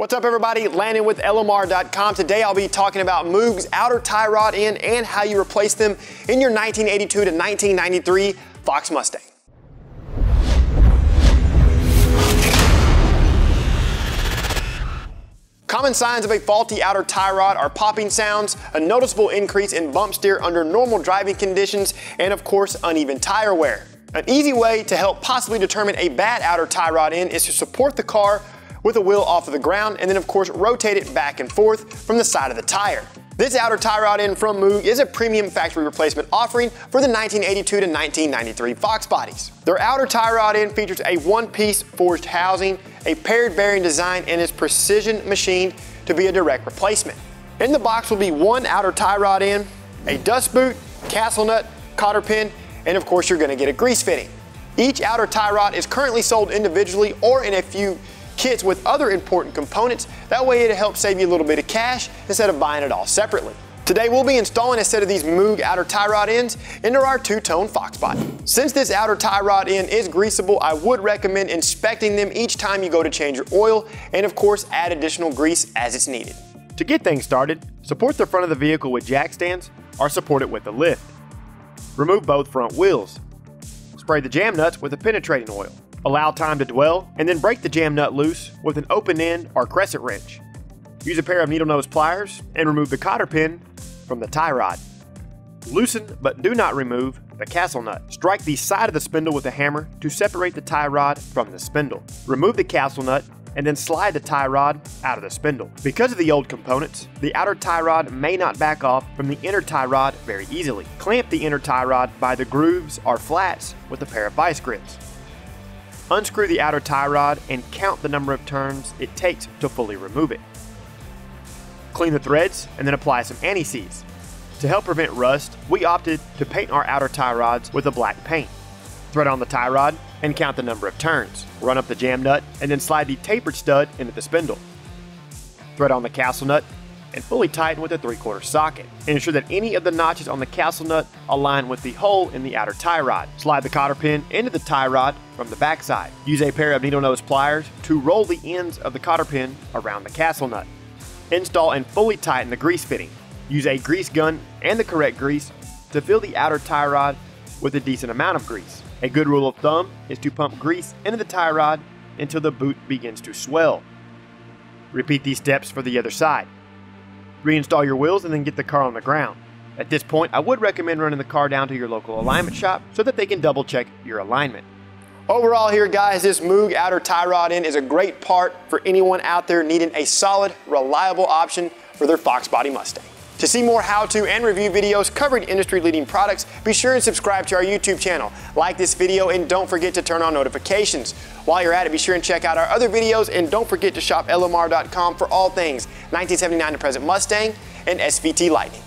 What's up everybody, Landan with LMR.com. Today I'll be talking about Moog's outer tie rod end and how you replace them in your 1982 to 1993 Fox Mustang. Common signs of a faulty outer tie rod are popping sounds, a noticeable increase in bump steer under normal driving conditions, and of course uneven tire wear. An easy way to help possibly determine a bad outer tie rod end is to support the car with a wheel off of the ground and then of course rotate it back and forth from the side of the tire. This outer tie rod end from Moog is a premium factory replacement offering for the 1982 to 1993 Fox bodies. Their outer tie rod end features a one-piece forged housing, a paired bearing design, and is precision machined to be a direct replacement. In the box will be one outer tie rod end, a dust boot, castle nut, cotter pin, and of course you're going to get a grease fitting. Each outer tie rod is currently sold individually or in a few kits with other important components. That way it'll help save you a little bit of cash instead of buying it all separately. Today we'll be installing a set of these Moog outer tie rod ends into our two-tone Fox body. Since this outer tie rod end is greasable, I would recommend inspecting them each time you go to change your oil, and of course add additional grease as it's needed. To get things started, support the front of the vehicle with jack stands or support it with a lift. Remove both front wheels. Spray the jam nuts with a penetrating oil. Allow time to dwell, and then break the jam nut loose with an open end or crescent wrench. Use a pair of needle nose pliers and remove the cotter pin from the tie rod. Loosen but do not remove the castle nut. Strike the side of the spindle with a hammer to separate the tie rod from the spindle. Remove the castle nut and then slide the tie rod out of the spindle. Because of the old components, the outer tie rod may not back off from the inner tie rod very easily. Clamp the inner tie rod by the grooves or flats with a pair of vice grips. Unscrew the outer tie rod and count the number of turns it takes to fully remove it. Clean the threads and then apply some anti-seize. To help prevent rust, we opted to paint our outer tie rods with a black paint. Thread on the tie rod and count the number of turns. Run up the jam nut and then slide the tapered stud into the spindle. Thread on the castle nut and fully tighten with a 3/4 socket. Ensure that any of the notches on the castle nut align with the hole in the outer tie rod. Slide the cotter pin into the tie rod from the backside. Use a pair of needle nose pliers to roll the ends of the cotter pin around the castle nut. Install and fully tighten the grease fitting. Use a grease gun and the correct grease to fill the outer tie rod with a decent amount of grease. A good rule of thumb is to pump grease into the tie rod until the boot begins to swell. Repeat these steps for the other side. Reinstall your wheels and then get the car on the ground. At this point, I would recommend running the car down to your local alignment shop so that they can double check your alignment. Overall here guys, this Moog outer tie rod end is a great part for anyone out there needing a solid, reliable option for their Fox body Mustang. To see more how-to and review videos covering industry-leading products, be sure and subscribe to our YouTube channel. Like this video and don't forget to turn on notifications. While you're at it, be sure and check out our other videos and don't forget to shop LMR.com for all things 1979 to present Mustang and SVT Lightning.